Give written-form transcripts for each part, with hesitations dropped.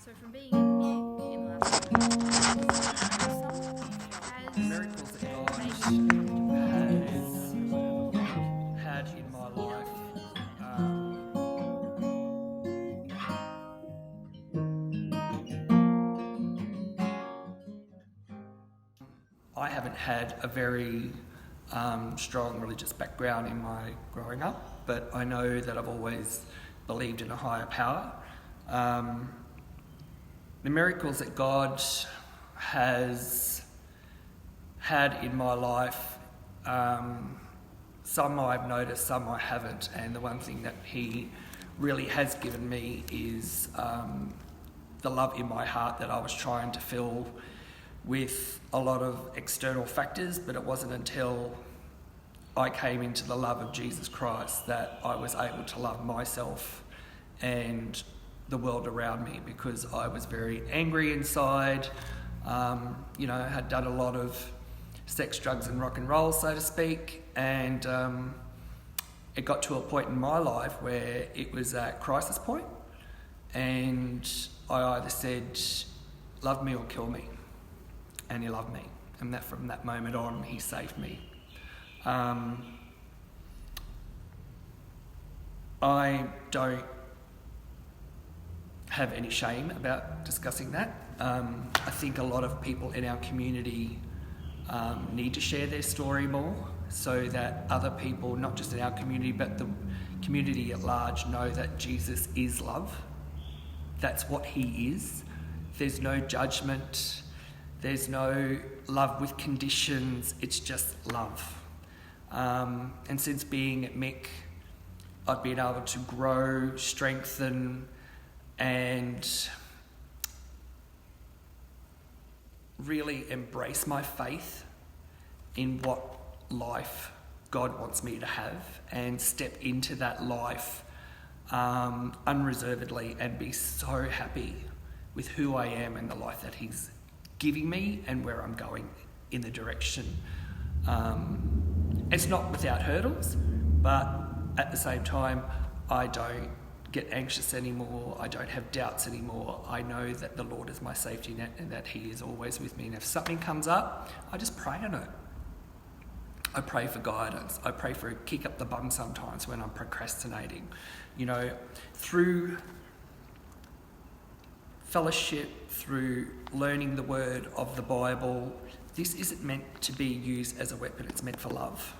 So from being in the last few weeks, has Miracles that God had in my life. I haven't had a very strong religious background in my growing up, but I know that I've always believed in a higher power. The miracles that God has had in my life, some I've noticed, some I haven't, and the one thing that He really has given me is the love in my heart that I was trying to fill with a lot of external factors, but it wasn't until I came into the love of Jesus Christ that I was able to love myself and the world around me, because I was very angry inside, had done a lot of sex, drugs and rock and roll, so to speak, and it got to a point in my life where it was at crisis point, and I either said, love me or kill me. And He loved me, and that from that moment on, He saved me. I don't have any shame about discussing that. I think a lot of people in our community need to share their story more, so that other people, not just in our community, but the community at large, know that Jesus is love. That's what He is. There's no judgment. There's no love with conditions, it's just love. And since being at Mick, I've been able to grow, strengthen, and really embrace my faith in what life God wants me to have, and step into that life unreservedly and be so happy with who I am and the life that He's giving me and where I'm going in the direction. It's not without hurdles, but at the same time, I don't get anxious anymore. I don't have doubts anymore. I know that the Lord is my safety net and that He is always with me. And if something comes up, I just pray on it. I pray for guidance. I pray for a kick up the bum sometimes when I'm procrastinating. Through fellowship, through learning the word of the Bible, this isn't meant to be used as a weapon, it's meant for love.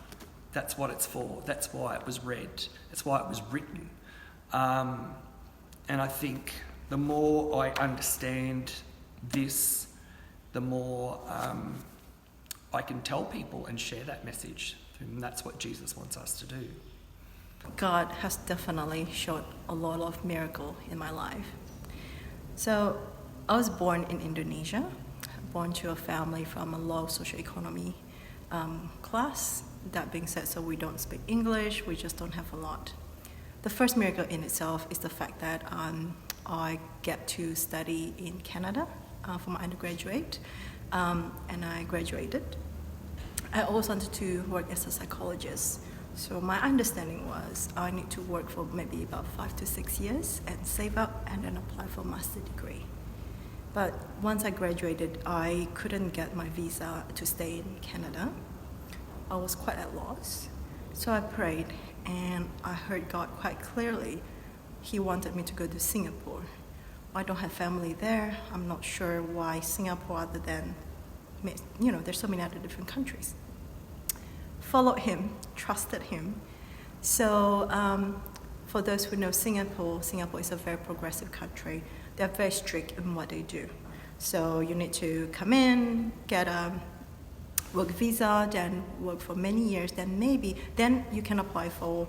That's what it's for. That's why it was read. That's why it was written. And I think the more I understand this, the more I can tell people and share that message. And that's what Jesus wants us to do. God has definitely showed a lot of miracle in my life. So I was born in Indonesia, born to a family from a low socioeconomy class. That being said, so we don't speak English, we just don't have a lot. The first miracle in itself is the fact that I get to study in Canada for my undergraduate, and I graduated. I always wanted to work as a psychologist. So my understanding was I need to work for maybe about 5 to 6 years and save up and then apply for a master's degree. But once I graduated, I couldn't get my visa to stay in Canada. I was quite at loss. So I prayed and I heard God quite clearly. He wanted me to go to Singapore. I don't have family there. I'm not sure why Singapore other than, there's so many other different countries. Followed Him, trusted Him. So for those who know Singapore is a very progressive country. They're very strict in what they do. So you need to come in, get a work visa, then work for many years, then you can apply for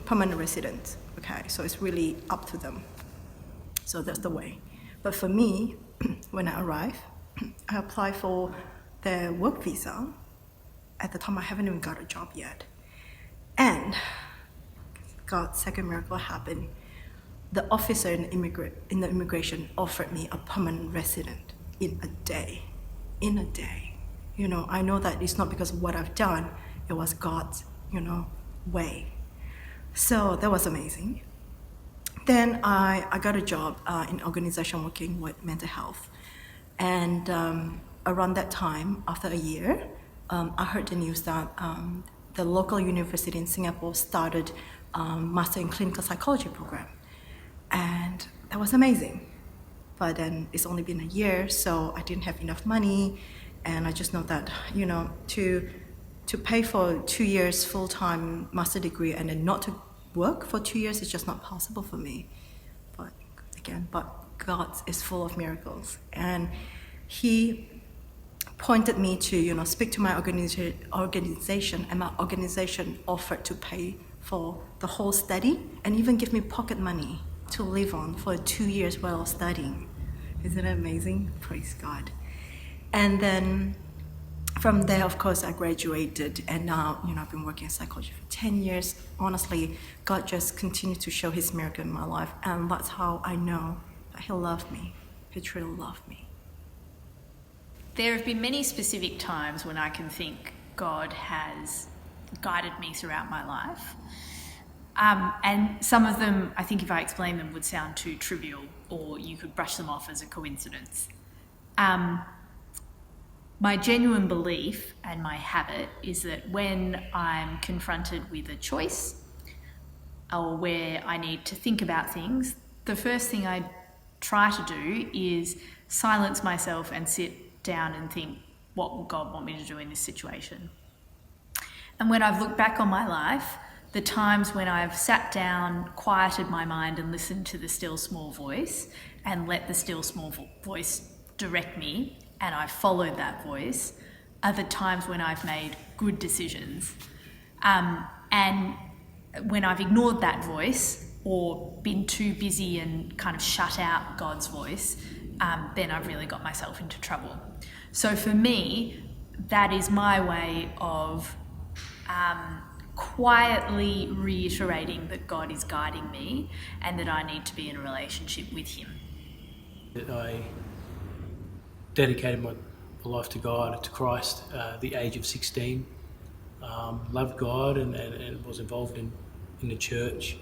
permanent residence. Okay, so it's really up to them. So that's the way. But for me, when I arrived, I applied for the work visa. At the time, I haven't even got a job yet. And God's second miracle happened. The officer in the immigration offered me a permanent resident in a day. In a day. I know that it's not because of what I've done, it was God's, way. So that was amazing. Then I got a job in an organization working with mental health. And around that time, after a year, I heard the news that the local university in Singapore started Master in Clinical Psychology program. And that was amazing. But then it's only been a year, so I didn't have enough money. And I just know that, to pay for 2 years full-time master degree and then not to work for 2 years is just not possible for me. But God is full of miracles. And He pointed me to, speak to my organization, and my organization offered to pay for the whole study and even give me pocket money to live on for 2 years while I was studying. Isn't it amazing? Praise God. And then from there, of course, I graduated, and now, I've been working in psychology for 10 years. Honestly, God just continued to show His miracle in my life, and that's how I know that He loved me. He truly loved me. There have been many specific times when I can think God has guided me throughout my life. And some of them, I think if I explain them, would sound too trivial, or you could brush them off as a coincidence. My genuine belief and my habit is that when I'm confronted with a choice or where I need to think about things, the first thing I try to do is silence myself and sit down and think, what would God want me to do in this situation? And when I've looked back on my life, the times when I've sat down, quieted my mind and listened to the still small voice and let the still small voice direct me, and I followed that voice, are the times when I've made good decisions. And when I've ignored that voice or been too busy and kind of shut out God's voice, then I've really got myself into trouble. So for me, that is my way of quietly reiterating that God is guiding me and that I need to be in a relationship with Him. I dedicated my life to God, to Christ, at the age of 16. Loved God and was involved in the church.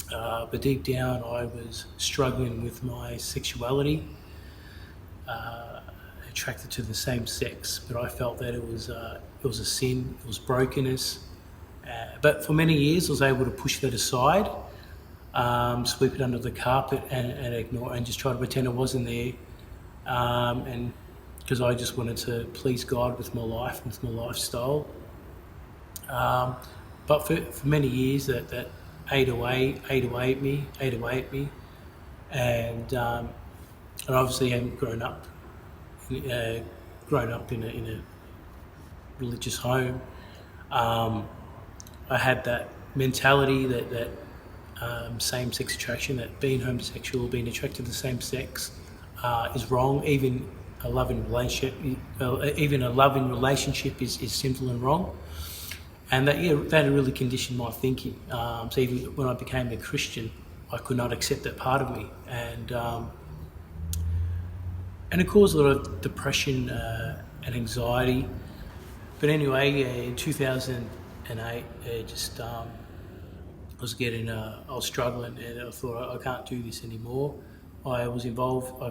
But deep down, I was struggling with my sexuality, attracted to the same sex, but I felt that it was a sin, it was brokenness. But for many years, I was able to push that aside, sweep it under the carpet and ignore and just try to pretend it wasn't there. And because I just wanted to please God with my life, with my lifestyle. But for many years, that ate away at me. And obviously hadn't grown up in a religious home. I had that mentality that same-sex attraction, that being homosexual, being attracted to the same sex is wrong. Even a loving relationship is sinful and wrong. And that had really conditioned my thinking. So even when I became a Christian, I could not accept that part of me, and it caused a lot of depression and anxiety. But anyway, in 2008, I was struggling, and I thought I can't do this anymore. I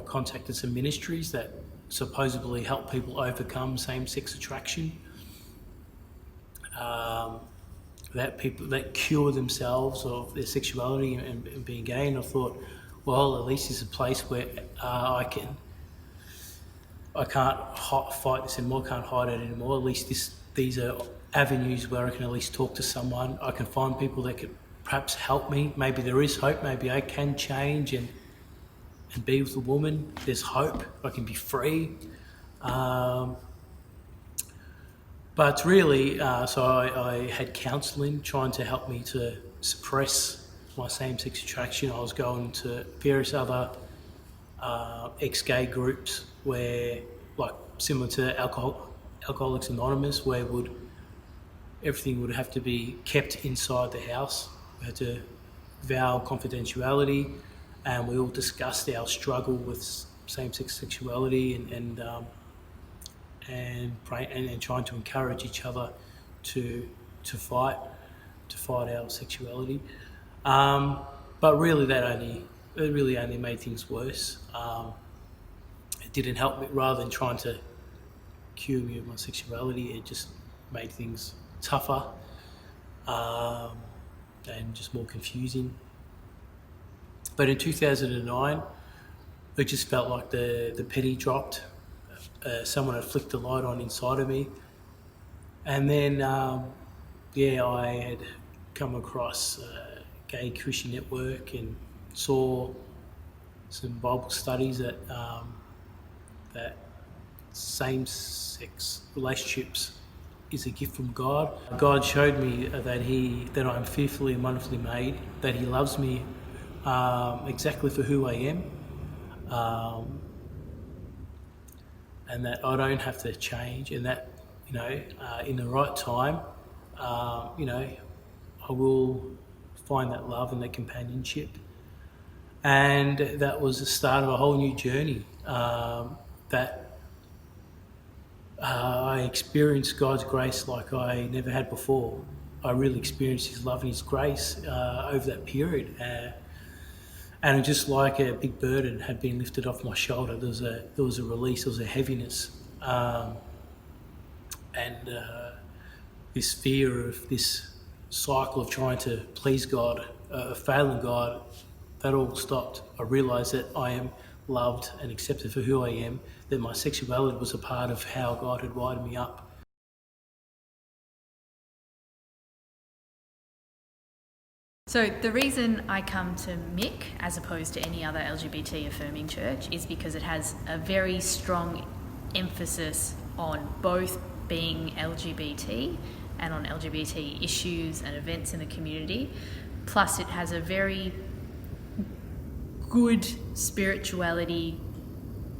contacted some ministries that supposedly help people overcome same-sex attraction. That cure themselves of their sexuality and being gay, and I thought, well, at least it's a place where I can't fight this anymore, I can't hide it anymore. At least these are avenues where I can at least talk to someone. I can find people that could perhaps help me. Maybe there is hope, maybe I can change and be with a woman. There's hope, I can be free. But really, so I had counselling trying to help me to suppress my same-sex attraction. I was going to various other ex-gay groups where, like similar to Alcoholics Anonymous, where everything would have to be kept inside the house. We had to vow confidentiality, and we all discussed our struggle with same-sex sexuality and trying to encourage each other to fight our sexuality. But really, it really only made things worse. It didn't help me. Rather than trying to cure me of my sexuality, it just made things tougher and just more confusing. But in 2009, it just felt like the penny dropped. Someone had flicked the light on inside of me. And then, I had come across a gay Christian network and saw some Bible studies that same-sex relationships is a gift from God. God showed me that I'm fearfully and wonderfully made, that He loves me exactly for who I am, and that I don't have to change, and that in the right time, I will find that love and that companionship. And that was the start of a whole new journey. I experienced God's grace like I never had before. I really experienced His love and His grace over that period. And just like a big burden had been lifted off my shoulder, there was a release, there was a heaviness. This fear of this cycle of trying to please God, failing God, that all stopped. I realised that I am loved and accepted for who I am, that my sexuality was a part of how God had wired me up. So the reason I come to MIC as opposed to any other LGBT affirming church is because it has a very strong emphasis on both being LGBT and on LGBT issues and events in the community. Plus it has a very good spirituality,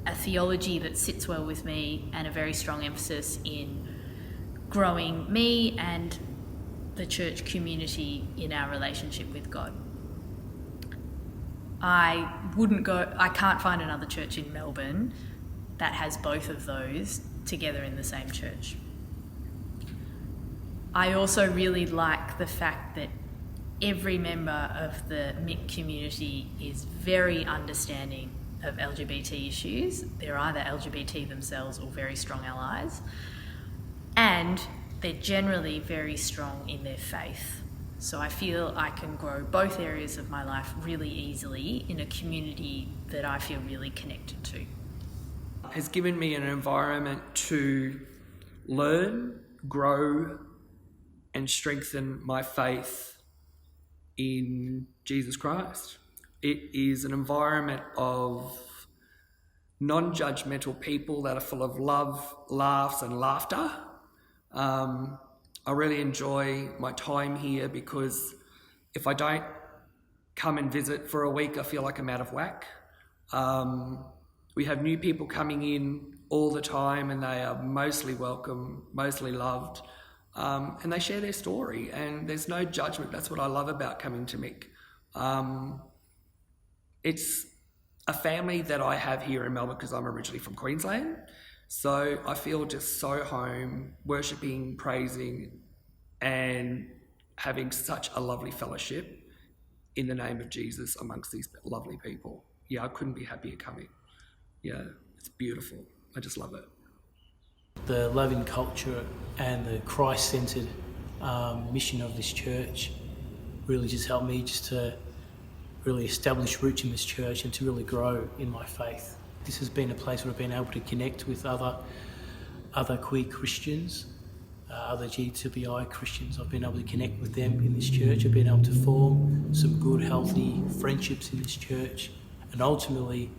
a theology that sits well with me, and a very strong emphasis in growing me and the church community in our relationship with God. I can't find another church in Melbourne that has both of those together in the same church. I also really like the fact that every member of the MIC community is very understanding of LGBT issues. They're either LGBT themselves or very strong allies. And they're generally very strong in their faith. So I feel I can grow both areas of my life really easily in a community that I feel really connected to. Has given me an environment to learn, grow, and strengthen my faith in Jesus Christ. It is an environment of non-judgmental people that are full of love, laughs, and laughter. I really enjoy my time here because if I don't come and visit for a week, I feel like I'm out of whack. We have new people coming in all the time, and they are mostly welcome, mostly loved, and they share their story, and there's no judgment. That's what I love about coming to MIC. It's a family that I have here in Melbourne because I'm originally from Queensland, so I feel just so home, worshipping, praising, and having such a lovely fellowship in the name of Jesus amongst these lovely people. Yeah, I couldn't be happier coming. Yeah, it's beautiful. I just love it. The loving culture and the Christ-centred mission of this church really just helped me just to really establish roots in this church and to really grow in my faith. This has been a place where I've been able to connect with other queer Christians, other LGBTIQ Christians. I've been able to connect with them in this church. I've been able to form some good, healthy friendships in this church, and ultimately,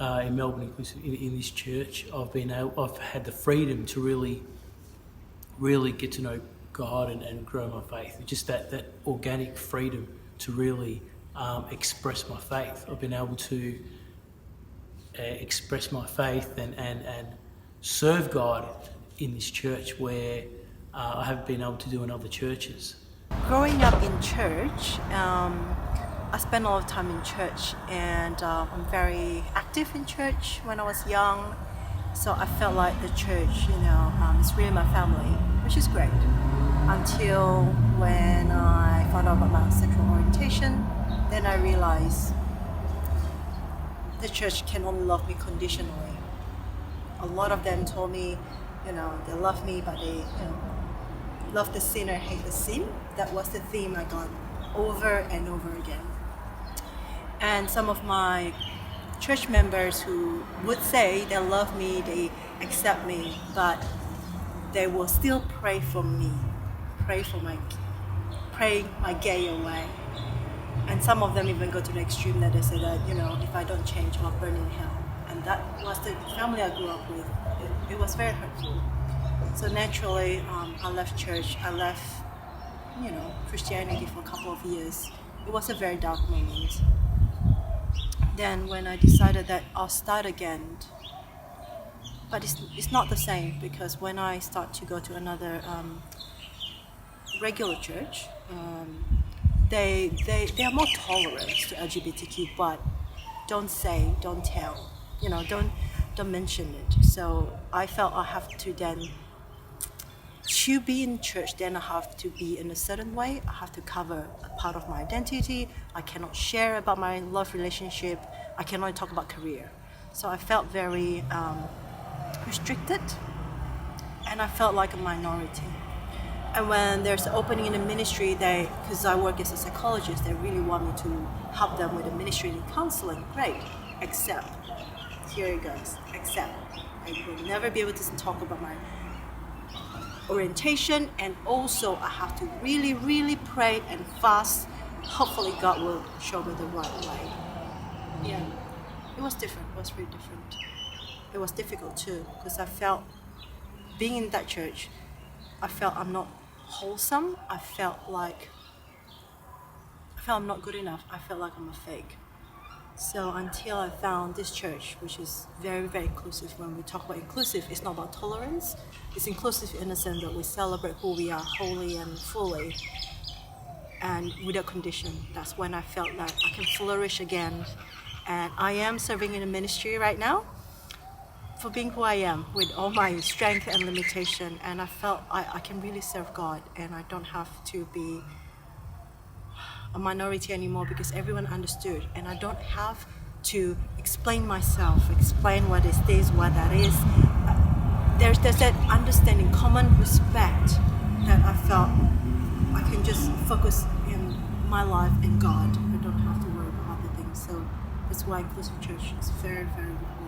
in Melbourne Inclusive, in this church, I've had the freedom to really get to know God and grow my faith. Just that organic freedom to really express my faith. I've been able to express my faith and serve God in this church where I haven't been able to do in other churches. Growing up in church, I spent a lot of time in church, and I'm very active in church when I was young. So I felt like the church, is really my family, which is great. Until when I found out about my sexual orientation, then I realized the church can only love me conditionally. A lot of them told me, they love me, but they, love the sinner, hate the sin. That was the theme I got over and over again. And some of my church members who would say they love me, they accept me, but they will still pray for me, pray my gay away. And some of them even go to the extreme that they say that, if I don't change, I'll burn in hell. And that was the family I grew up with. It was very hurtful. So naturally, I left church. I left, Christianity for a couple of years. It was a very dark moment. Then when I decided that I'll start again, but it's not the same, because when I start to go to another regular church, they are more tolerant to LGBTQ, but don't say, don't tell, don't mention it. So I felt I have to then, to be in church, then I have to be in a certain way. I have to cover a part of my identity. I cannot share about my love relationship. I can only talk about career. So I felt very restricted, and I felt like a minority. And when there's an opening in the ministry, because I work as a psychologist, they really want me to help them with the ministry and counseling. Great, accept. Here it goes, accept. I will never be able to talk about my orientation, and also I have to really, really pray and fast. Hopefully God will show me the right way. Yeah, it was different. It was really different. It was difficult too, because I felt, being in that church, I felt I'm not wholesome. I felt I'm not good enough. I felt like I'm a fake. So until I found this church, which is very, very inclusive. When we talk about inclusive, it's not about tolerance. It's inclusive in the sense that we celebrate who we are wholly and fully and without condition. That's when I felt that I can flourish again. And I am serving in a ministry right now for being who I am, with all my strength and limitation. And I felt I can really serve God, and I don't have to be a minority anymore, because everyone understood, and I don't have to explain myself, explain what is this, what that is. There's that understanding, common respect, that I felt I can just focus in my life in God. I don't have to worry about other things. So that's why Inclusive Church is very, very important.